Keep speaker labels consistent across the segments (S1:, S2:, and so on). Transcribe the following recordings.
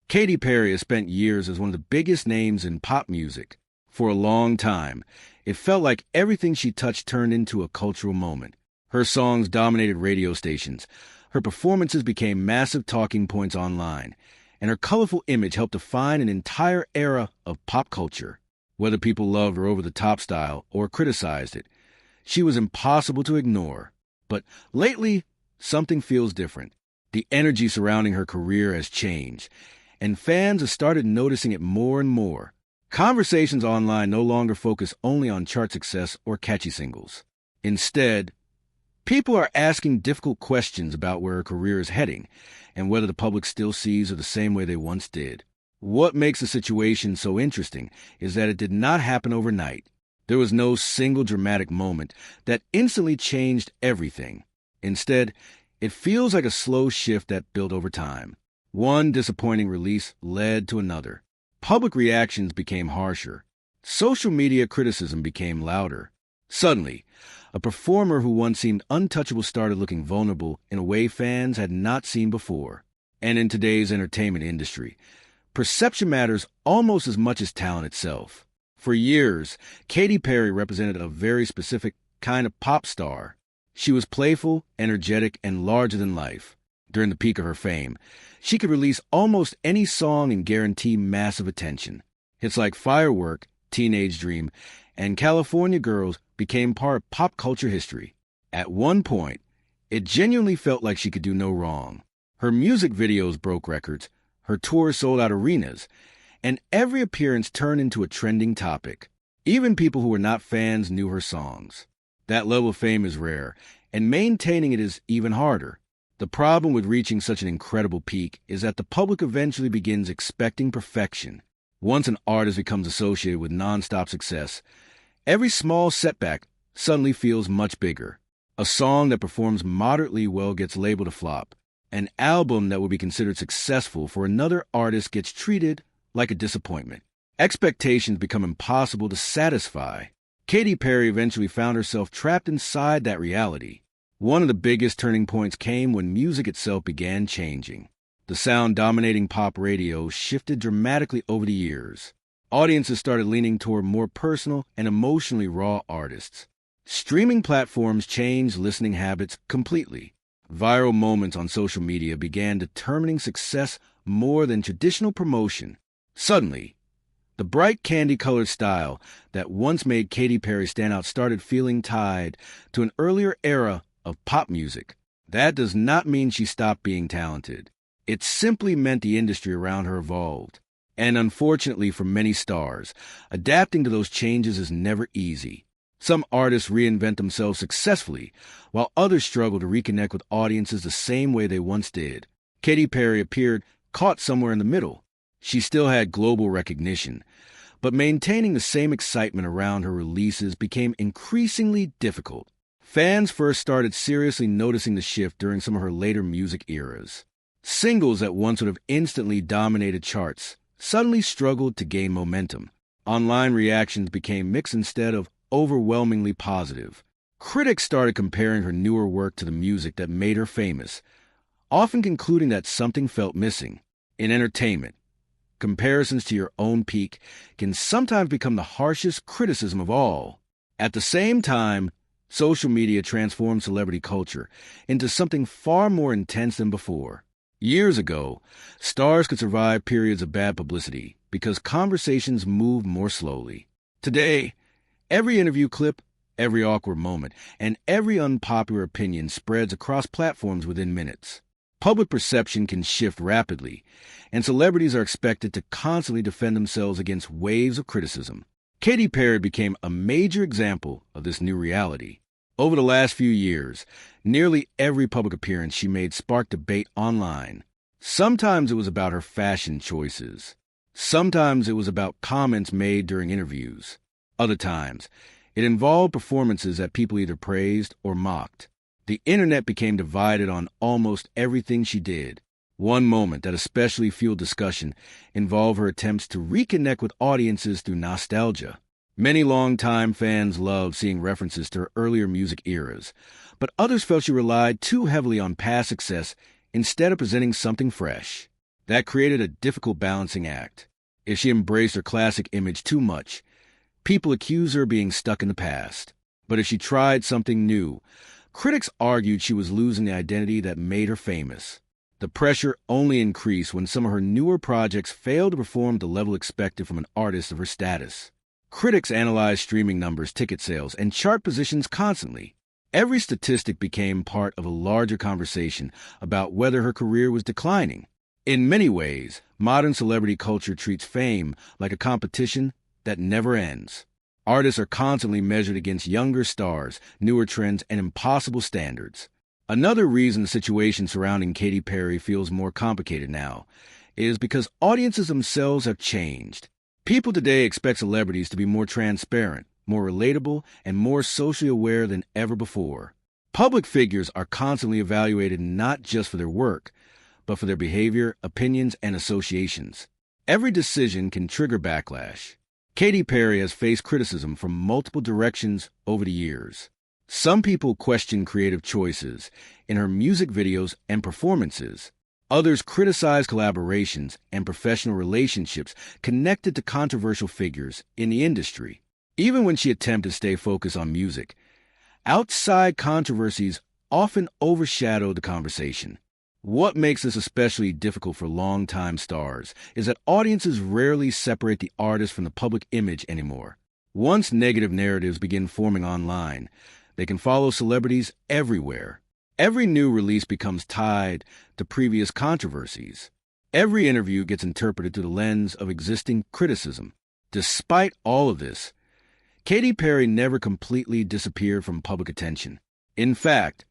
S1: Katy Perry has spent years as one of the biggest names in pop music. For a long time, it felt like everything she touched turned into a cultural moment. Her songs dominated radio stations, her performances became massive talking points online, and her colorful image helped define an entire era of pop culture. Whether people loved her over-the-top style or criticized it, she was impossible to ignore. But lately, something feels different. The energy surrounding her career has changed, and fans have started noticing it more and more. Conversations online no longer focus only on chart success or catchy singles. Instead, people are asking difficult questions about where her career is heading and whether the public still sees her the same way they once did. What makes the situation so interesting is that it did not happen overnight. There was no single dramatic moment that instantly changed everything. Instead, it feels like a slow shift that built over time. One disappointing release led to another. Public reactions became harsher. Social media criticism became louder. Suddenly, a performer who once seemed untouchable started looking vulnerable in a way fans had not seen before. And in today's entertainment industry, perception matters almost as much as talent itself. For years, Katy Perry represented a very specific kind of pop star. She was playful, energetic, and larger than life. During the peak of her fame, she could release almost any song and guarantee massive attention. Hits like Firework, Teenage Dream, and California Girls became part of pop culture history. At one point, it genuinely felt like she could do no wrong. Her music videos broke records, her tours sold out arenas, and every appearance turned into a trending topic. Even people who were not fans knew her songs. That level of fame is rare, and maintaining it is even harder. The problem with reaching such an incredible peak is that the public eventually begins expecting perfection. Once an artist becomes associated with nonstop success, every small setback suddenly feels much bigger. A song that performs moderately well gets labeled a flop. An album that would be considered successful for another artist gets treated like a disappointment. Expectations become impossible to satisfy. Katy Perry eventually found herself trapped inside that reality. One of the biggest turning points came when music itself began changing. The sound dominating pop radio shifted dramatically over the years. Audiences started leaning toward more personal and emotionally raw artists. Streaming platforms changed listening habits completely. Viral moments on social media began determining success more than traditional promotion. Suddenly, the bright candy-colored style that once made Katy Perry stand out started feeling tied to an earlier era of pop music. That does not mean she stopped being talented. It simply meant the industry around her evolved. And unfortunately for many stars, adapting to those changes is never easy. Some artists reinvent themselves successfully, while others struggle to reconnect with audiences the same way they once did. Katy Perry appeared caught somewhere in the middle. She still had global recognition, but maintaining the same excitement around her releases became increasingly difficult. Fans first started seriously noticing the shift during some of her later music eras. Singles that once would have instantly dominated charts suddenly struggled to gain momentum. Online reactions became mixed instead of overwhelmingly positive. Critics started comparing her newer work to the music that made her famous, often concluding that something felt missing. In entertainment, comparisons to your own peak can sometimes become the harshest criticism of all. At the same time, social media transformed celebrity culture into something far more intense than before. Years ago, stars could survive periods of bad publicity because conversations moved more slowly. Today, every interview clip, every awkward moment, and every unpopular opinion spreads across platforms within minutes. Public perception can shift rapidly, and celebrities are expected to constantly defend themselves against waves of criticism. Katy Perry became a major example of this new reality. Over the last few years, nearly every public appearance she made sparked debate online. Sometimes it was about her fashion choices. Sometimes it was about comments made during interviews. Other times, it involved performances that people either praised or mocked. The internet became divided on almost everything she did. One moment that especially fueled discussion involved her attempts to reconnect with audiences through nostalgia. Many longtime fans loved seeing references to her earlier music eras, but others felt she relied too heavily on past success instead of presenting something fresh. That created a difficult balancing act. If she embraced her classic image too much, people accused her of being stuck in the past. But if she tried something new, critics argued she was losing the identity that made her famous. The pressure only increased when some of her newer projects failed to perform at the level expected from an artist of her status. Critics analyzed streaming numbers, ticket sales, and chart positions constantly. Every statistic became part of a larger conversation about whether her career was declining. In many ways, modern celebrity culture treats fame like a competition that never ends. Artists are constantly measured against younger stars, newer trends, and impossible standards. Another reason the situation surrounding Katy Perry feels more complicated now is because audiences themselves have changed. People today expect celebrities to be more transparent, more relatable, and more socially aware than ever before. Public figures are constantly evaluated not just for their work, but for their behavior, opinions, and associations. Every decision can trigger backlash. Katy Perry has faced criticism from multiple directions over the years. Some people question creative choices in her music videos and performances. Others criticize collaborations and professional relationships connected to controversial figures in the industry. Even when she attempted to stay focused on music, outside controversies often overshadow the conversation. What makes this especially difficult for longtime stars is that audiences rarely separate the artist from the public image anymore. Once negative narratives begin forming online, they can follow celebrities everywhere. Every new release becomes tied to previous controversies. Every interview gets interpreted through the lens of existing criticism. Despite all of this, Katy Perry never completely disappeared from public attention. In fact,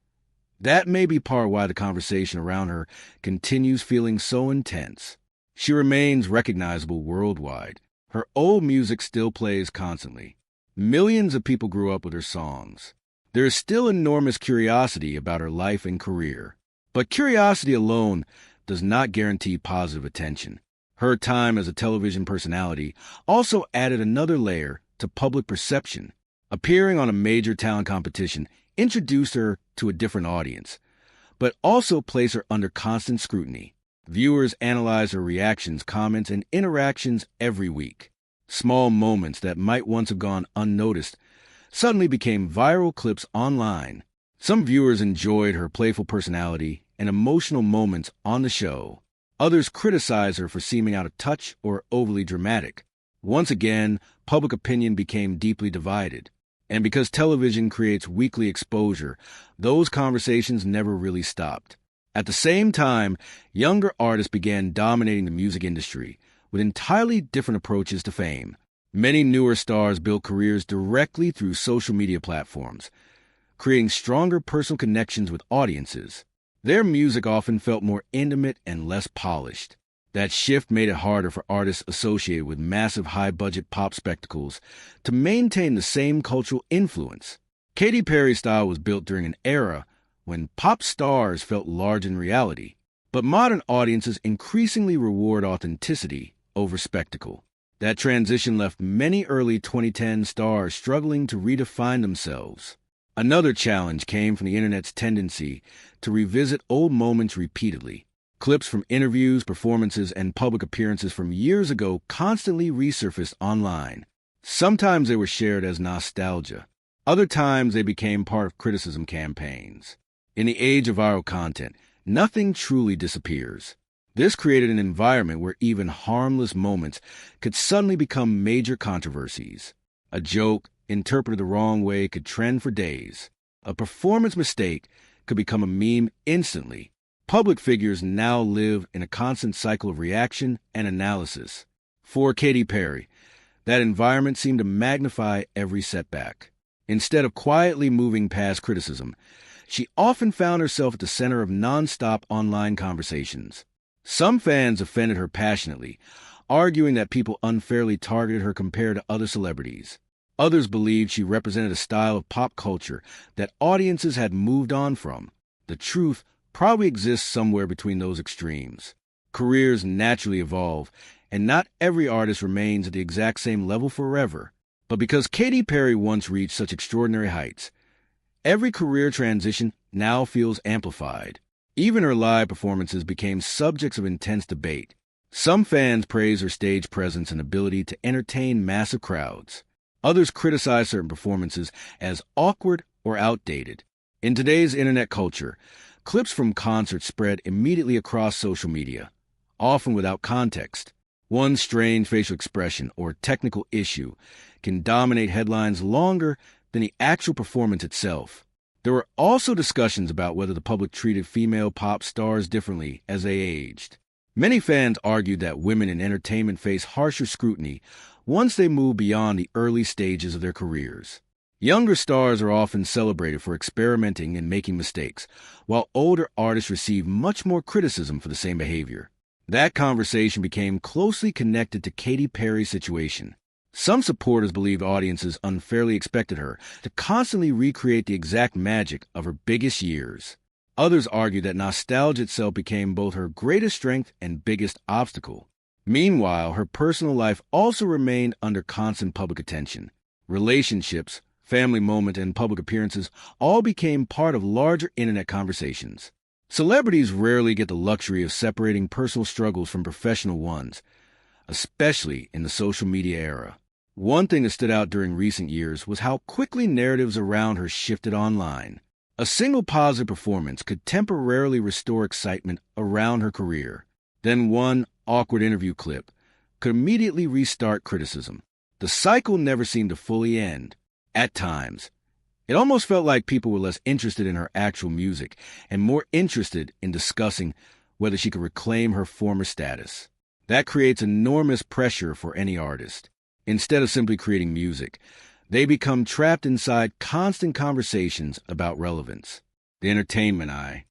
S1: that may be part why the conversation around her continues feeling so intense. She remains recognizable worldwide. Her old music still plays constantly. Millions of people grew up with her songs. There is still enormous curiosity about her life and career. But curiosity alone does not guarantee positive attention. Her time as a television personality also added another layer to public perception. Appearing on a major talent competition introduced her to a different audience, but also placed her under constant scrutiny. Viewers analyze her reactions, comments, and interactions every week. Small moments that might once have gone unnoticed suddenly became viral clips online. Some viewers enjoyed her playful personality and emotional moments on the show. Others criticized her for seeming out of touch or overly dramatic. Once again, public opinion became deeply divided. And because television creates weekly exposure, those conversations never really stopped. At the same time, younger artists began dominating the music industry with entirely different approaches to fame. Many newer stars built careers directly through social media platforms, creating stronger personal connections with audiences. Their music often felt more intimate and less polished. That shift made it harder for artists associated with massive high-budget pop spectacles to maintain the same cultural influence. Katy Perry's style was built during an era when pop stars felt large in reality, but modern audiences increasingly reward authenticity over spectacle. That transition left many early 2010 stars struggling to redefine themselves. Another challenge came from the internet's tendency to revisit old moments repeatedly. Clips from interviews, performances, and public appearances from years ago constantly resurfaced online. Sometimes they were shared as nostalgia. Other times they became part of criticism campaigns. In the age of viral content, nothing truly disappears. This created an environment where even harmless moments could suddenly become major controversies. A joke interpreted the wrong way could trend for days. A performance mistake could become a meme instantly. Public figures now live in a constant cycle of reaction and analysis. For Katy Perry, that environment seemed to magnify every setback. Instead of quietly moving past criticism, she often found herself at the center of nonstop online conversations. Some fans offended her passionately, arguing that people unfairly targeted her compared to other celebrities. Others believed she represented a style of pop culture that audiences had moved on from. The truth probably exists somewhere between those extremes. Careers naturally evolve, and not every artist remains at the exact same level forever. But because Katy Perry once reached such extraordinary heights, every career transition now feels amplified. Even her live performances became subjects of intense debate. Some fans praised her stage presence and ability to entertain massive crowds. Others criticized certain performances as awkward or outdated. In today's internet culture, clips from concerts spread immediately across social media, often without context. One strange facial expression or technical issue can dominate headlines longer than the actual performance itself. There were also discussions about whether the public treated female pop stars differently as they aged. Many fans argued that women in entertainment face harsher scrutiny once they move beyond the early stages of their careers. Younger stars are often celebrated for experimenting and making mistakes, while older artists receive much more criticism for the same behavior. That conversation became closely connected to Katy Perry's situation. Some supporters believed audiences unfairly expected her to constantly recreate the exact magic of her biggest years. Others argued that nostalgia itself became both her greatest strength and biggest obstacle. Meanwhile, her personal life also remained under constant public attention. Relationships, family moments, and public appearances all became part of larger internet conversations. Celebrities rarely get the luxury of separating personal struggles from professional ones, especially in the social media era. One thing that stood out during recent years was how quickly narratives around her shifted online. A single positive performance could temporarily restore excitement around her career. Then one awkward interview clip could immediately restart criticism. The cycle never seemed to fully end. At times, it almost felt like people were less interested in her actual music and more interested in discussing whether she could reclaim her former status. That creates enormous pressure for any artist. Instead of simply creating music, they become trapped inside constant conversations about relevance. The entertainment eye.